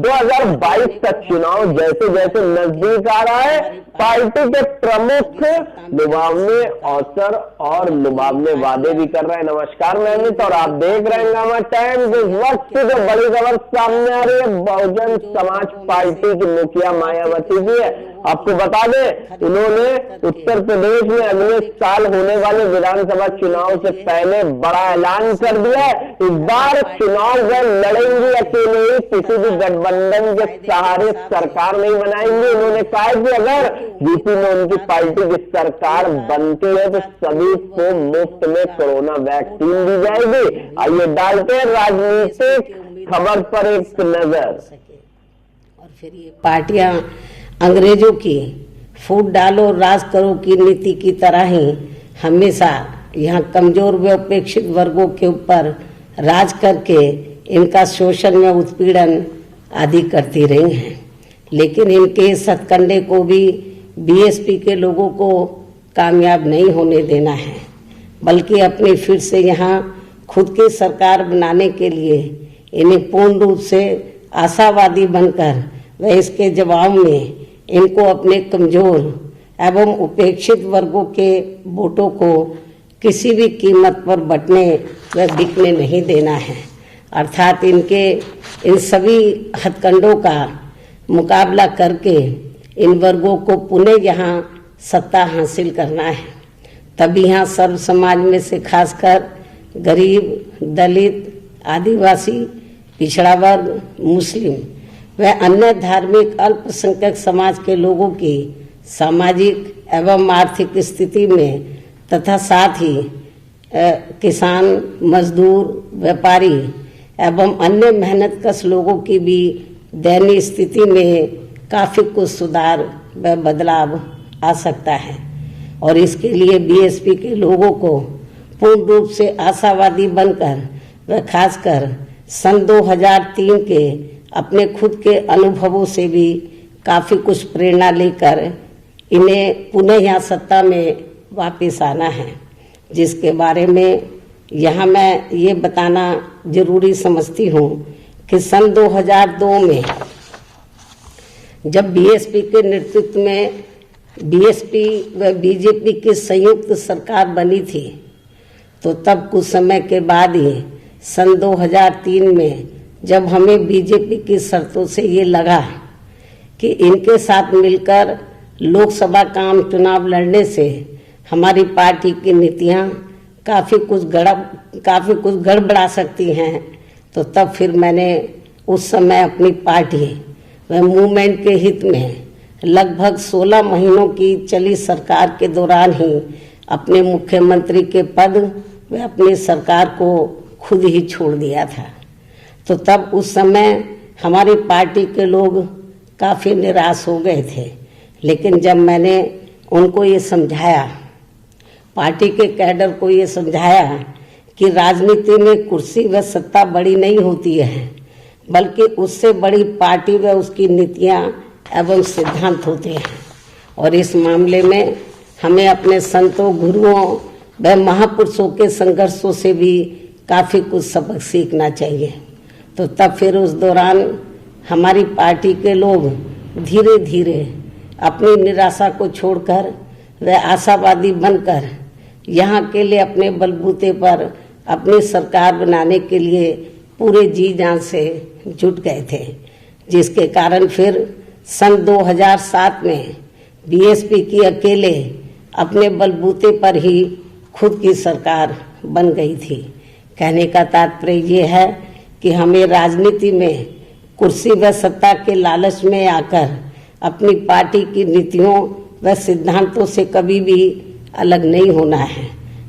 2022 तक चुनाव जैसे जैसे नजदीक आ रहा है, पार्टी के प्रमुख लुभावने अवसर और लुभावने वादे भी कर रहे हैं। नमस्कार मैं अमित और आप देख रहे हैं गामा टाइम्स। इस वक्त जो बड़ी खबर सामने आ रही है बहुजन समाज पार्टी की मुखिया मायावती जी है। आपको बता दें, इन्होंने उत्तर प्रदेश में अगले साल होने वाले विधानसभा चुनाव से पहले बड़ा ऐलान कर दिया है। इस बार चुनाव वह लड़ेंगी अकेले ही, किसी भी गठबंधन के सहारे सरकार नहीं बनाएंगे। उन्होंने कहा कि अगर यूपी में उनकी पार्टी की सरकार बनती है तो सभी को मुफ्त में कोरोना वैक्सीन दी जाएगी। आइए डालते हैं राजनीतिक खबर पर एक नजर। और फिर ये पार्टियां अंग्रेजों की फूट डालो राज करो की नीति की तरह ही हमेशा यहाँ कमजोर व उपेक्षित वर्गों के ऊपर राज करके इनका शोषण में उत्पीड़न आदि करती रही हैं। लेकिन इनके इस हथकंडे को भी बीएसपी के लोगों को कामयाब नहीं होने देना है, बल्कि अपनी फिर से यहाँ खुद की सरकार बनाने के लिए इन्हें पूर्ण रूप से आशावादी बनकर व इसके जवाब में इनको अपने कमजोर एवं उपेक्षित वर्गों के वोटों को किसी भी कीमत पर बंटने व बिकने नहीं देना है। अर्थात इनके इन सभी हथकंडों का मुकाबला करके इन वर्गों को पुनः यहाँ सत्ता हासिल करना है। तभी यहाँ सर्व समाज में से खासकर गरीब, दलित, आदिवासी, पिछड़ा वर्ग, मुस्लिम व अन्य धार्मिक अल्पसंख्यक समाज के लोगों की सामाजिक एवं आर्थिक स्थिति में तथा साथ ही किसान, मजदूर, व्यापारी एवं अन्य मेहनतकश लोगों की भी दयनीय स्थिति में काफी कुछ सुधार व बदलाव आ सकता है। और इसके लिए बीएसपी के लोगों को पूर्ण रूप से आशावादी बनकर व खासकर सन 2003 के अपने खुद के अनुभवों से भी काफी कुछ प्रेरणा लेकर इन्हें पुनः यहाँ सत्ता में वापस आना है, जिसके बारे में यहाँ मैं ये बताना जरूरी समझती हूँ कि सन 2002 में जब बीएसपी के नेतृत्व में बीएसपी व बीजेपी की संयुक्त सरकार बनी थी, तो तब कुछ समय के बाद ही सन 2003 में जब हमें बीजेपी की शर्तों से ये लगा कि इनके साथ मिलकर लोकसभा का आम चुनाव लड़ने से हमारी पार्टी की नीतियाँ काफ़ी कुछ गड़बड़ा सकती हैं, तो तब फिर मैंने उस समय अपनी पार्टी व मूवमेंट के हित में लगभग 16 महीनों की चली सरकार के दौरान ही अपने मुख्यमंत्री के पद व अपनी सरकार को खुद ही छोड़ दिया था। तो तब उस समय हमारी पार्टी के लोग काफ़ी निराश हो गए थे। लेकिन जब मैंने उनको ये समझाया, पार्टी के कैडर को ये समझाया कि राजनीति में कुर्सी व सत्ता बड़ी नहीं होती है, बल्कि उससे बड़ी पार्टी व उसकी नीतियाँ एवं सिद्धांत होते हैं, और इस मामले में हमें अपने संतों, गुरुओं व महापुरुषों के संघर्षों से भी काफ़ी कुछ सबक सीखना चाहिए। तो तब फिर उस दौरान हमारी पार्टी के लोग धीरे धीरे अपनी निराशा को छोड़कर व आशावादी बनकर यहाँ के लिए अपने बलबूते पर अपनी सरकार बनाने के लिए पूरे जी जान से जुट गए थे, जिसके कारण फिर सन 2007 में बीएसपी की अकेले अपने बलबूते पर ही खुद की सरकार बन गई थी। कहने का तात्पर्य ये है कि हमें राजनीति में कुर्सी व सत्ता के लालच में आकर अपनी पार्टी की नीतियों व सिद्धांतों से कभी भी अलग नहीं होना है,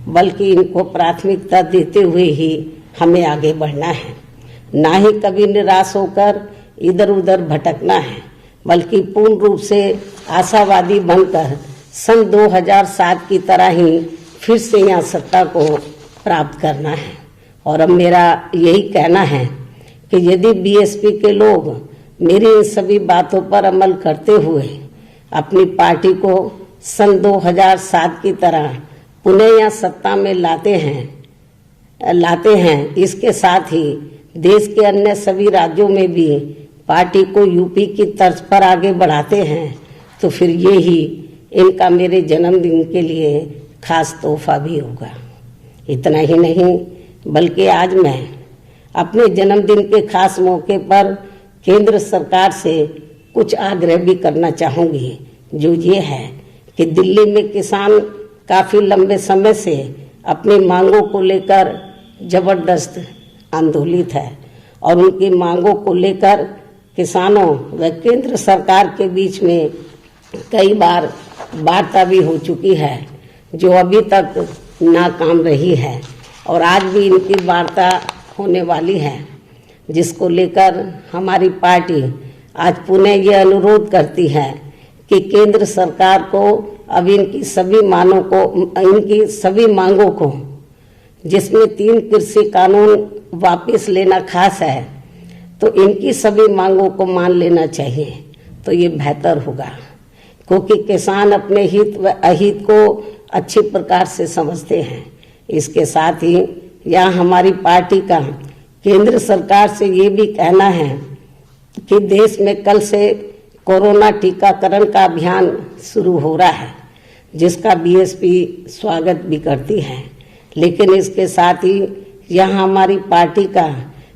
बल्कि इनको प्राथमिकता देते हुए ही हमें आगे बढ़ना है। ना ही कभी निराश होकर इधर उधर भटकना है, बल्कि पूर्ण रूप से आशावादी बनकर सन 2007 की तरह ही फिर से यहाँ सत्ता को प्राप्त करना है। और अब मेरा यही कहना है कि यदि बीएसपी के लोग मेरी इन सभी बातों पर अमल करते हुए अपनी पार्टी को सन 2007 की तरह पुनः यहाँ सत्ता में लाते हैं, इसके साथ ही देश के अन्य सभी राज्यों में भी पार्टी को यूपी की तर्ज पर आगे बढ़ाते हैं तो फिर ये ही इनका मेरे जन्मदिन के लिए खास तोहफा भी होगा। इतना ही नहीं बल्कि आज मैं अपने जन्मदिन के खास मौके पर केंद्र सरकार से कुछ आग्रह भी करना चाहूँगी, जो ये है कि दिल्ली में किसान काफ़ी लंबे समय से अपनी मांगों को लेकर जबरदस्त आंदोलित है और उनकी मांगों को लेकर किसानों व केंद्र सरकार के बीच में कई बार वार्ता भी हो चुकी है, जो अभी तक नाकाम रही है और आज भी इनकी वार्ता होने वाली है, जिसको लेकर हमारी पार्टी आज पुनः ये अनुरोध करती है कि केंद्र सरकार को अब इनकी सभी मांगों को, जिसमें 3 कृषि कानून वापस लेना खास है, तो इनकी सभी मांगों को मान लेना चाहिए तो ये बेहतर होगा, क्योंकि किसान अपने हित व अहित को अच्छी प्रकार से समझते हैं। इसके साथ ही यहाँ हमारी पार्टी का केंद्र सरकार से ये भी कहना है कि देश में कल से कोरोना टीकाकरण का अभियान शुरू हो रहा है, जिसका बीएसपी स्वागत भी करती है, लेकिन इसके साथ ही यहाँ हमारी पार्टी का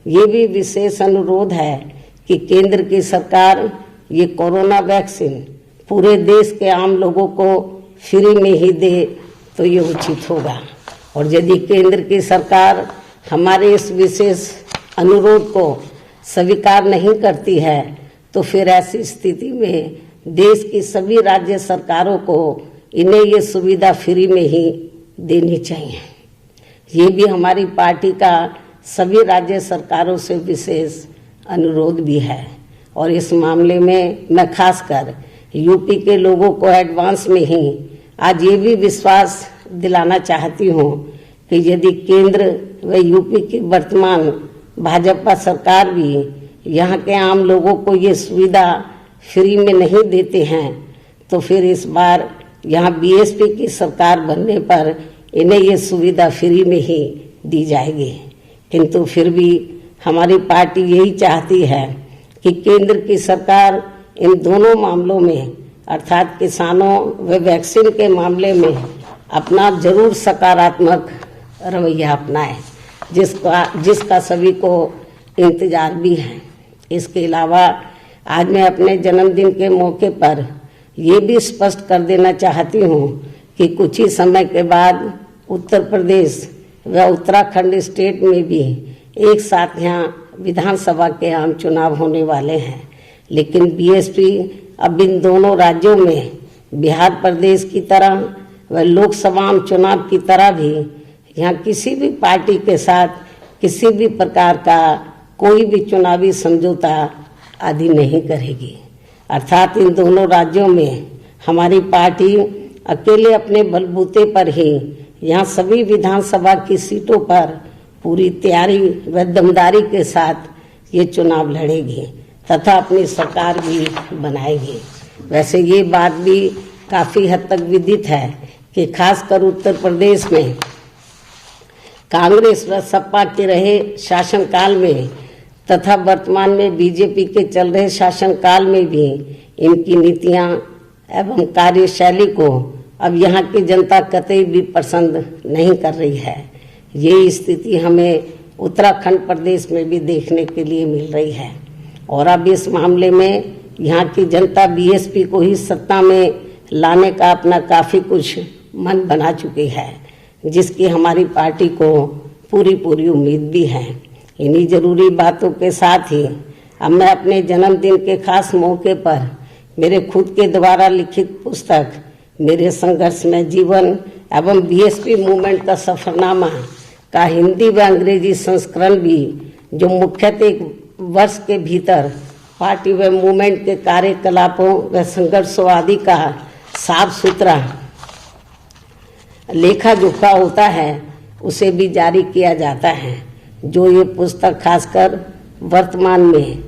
ये भी विशेष अनुरोध है कि केंद्र की सरकार ये कोरोना वैक्सीन पूरे देश के आम लोगों को फ्री में ही दे तो ये उचित होगा। और यदि केंद्र की सरकार हमारे इस विशेष अनुरोध को स्वीकार नहीं करती है तो फिर ऐसी स्थिति में देश की सभी राज्य सरकारों को इन्हें ये सुविधा फ्री में ही देनी चाहिए। ये भी हमारी पार्टी का सभी राज्य सरकारों से विशेष अनुरोध भी है और इस मामले में मैं खासकर यूपी के लोगों को एडवांस में ही आज ये भी विश्वास दिलाना चाहती हूँ कि यदि केंद्र व यूपी की वर्तमान भाजपा सरकार भी यहाँ के आम लोगों को ये सुविधा फ्री में नहीं देते हैं तो फिर इस बार यहाँ बीएसपी की सरकार बनने पर इन्हें ये सुविधा फ्री में ही दी जाएगी। किंतु फिर भी हमारी पार्टी यही चाहती है कि केंद्र की सरकार इन दोनों मामलों में अर्थात किसानों व वैक्सीन के मामले में अपना जरूर सकारात्मक रवैया अपनाए, जिसका सभी को इंतजार भी है। इसके अलावा आज मैं अपने जन्मदिन के मौके पर ये भी स्पष्ट कर देना चाहती हूँ कि कुछ ही समय के बाद उत्तर प्रदेश व उत्तराखंड स्टेट में भी एक साथ यहाँ विधानसभा के आम चुनाव होने वाले हैं, लेकिन बीएसपी अब इन दोनों राज्यों में बिहार प्रदेश की तरह व लोकसभा चुनाव की तरह भी यहाँ किसी भी पार्टी के साथ किसी भी प्रकार का कोई भी चुनावी समझौता आदि नहीं करेगी। अर्थात इन दोनों राज्यों में हमारी पार्टी अकेले अपने बलबूते पर ही यहाँ सभी विधानसभा की सीटों पर पूरी तैयारी व दमदारी के साथ ये चुनाव लड़ेगी तथा अपनी सरकार भी बनाएगी। वैसे ये बात भी काफ़ी हद तक विदित है कि खासकर उत्तर प्रदेश में कांग्रेस व सपा के रहे शासनकाल में तथा वर्तमान में बीजेपी के चल रहे शासनकाल में भी इनकी नीतियां एवं कार्यशैली को अब यहाँ की जनता कतई भी पसंद नहीं कर रही है। ये स्थिति हमें उत्तराखंड प्रदेश में भी देखने के लिए मिल रही है और अब इस मामले में यहाँ की जनता बीएसपी को ही सत्ता में लाने का अपना काफ़ी कुछ मन बना चुकी है, जिसकी हमारी पार्टी को पूरी उम्मीद भी है। इन्हीं जरूरी बातों के साथ ही अब मैं अपने जन्मदिन के खास मौके पर मेरे खुद के द्वारा लिखित पुस्तक मेरे संघर्षमय जीवन एवं बीएसपी मूवमेंट का सफरनामा का हिंदी व अंग्रेजी संस्करण भी, जो मुख्यतः 1 वर्ष के भीतर पार्टी व मूवमेंट के कार्यकलापों व संघर्षों आदि का साफ सुथरा लेखा जोखा होता है, उसे भी जारी किया जाता है। जो ये पुस्तक खासकर वर्तमान में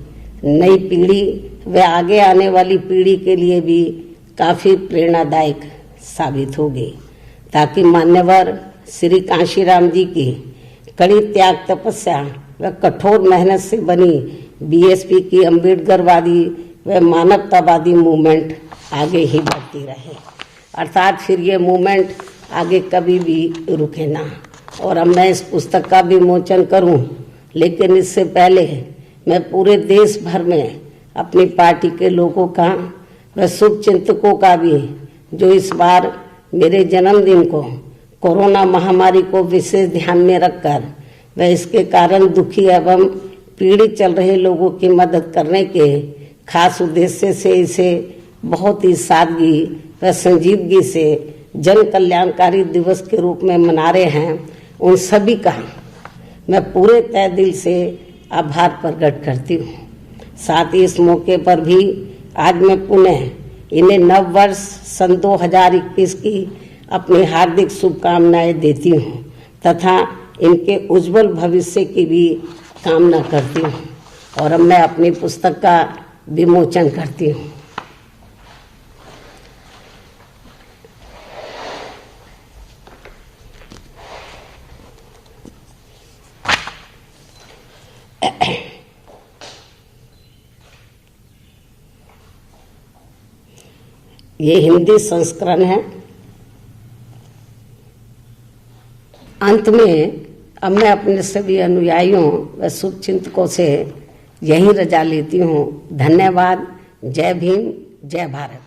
नई पीढ़ी व आगे आने वाली पीढ़ी के लिए भी काफ़ी प्रेरणादायक साबित होगी, ताकि मान्यवर श्री कांशीराम जी की कड़ी त्याग तपस्या व कठोर मेहनत से बनी बीएसपी की अम्बेडकरवादी व मानवतावादी मूवमेंट आगे ही बढ़ती रहे, अर्थात फिर ये मूवमेंट आगे कभी भी रुके ना। और अब मैं इस पुस्तक का विमोचन करूं, लेकिन इससे पहले मैं पूरे देश भर में अपनी पार्टी के लोगों का व शुभचिंतकों का भी, जो इस बार मेरे जन्मदिन को कोरोना महामारी को विशेष ध्यान में रखकर व इसके कारण दुखी एवं पीड़ित चल रहे लोगों की मदद करने के खास उद्देश्य से इसे बहुत ही सादगी व संजीदगी से जन कल्याणकारी दिवस के रूप में मना रहे हैं, उन सभी का मैं पूरे तहे दिल से आभार प्रकट करती हूँ। साथ ही इस मौके पर भी आज मैं पुनः इन्हें नव वर्ष सन 2021 की अपनी हार्दिक शुभकामनाएं देती हूँ तथा इनके उज्जवल भविष्य की भी कामना करती हूँ। और अब मैं अपनी पुस्तक का विमोचन करती हूँ। ये हिंदी संस्करण है। अंत में अब मैं अपने सभी अनुयायियों व शुभचिंतकों से यही रजा लेती हूँ। धन्यवाद। जय भीम, जय भारत।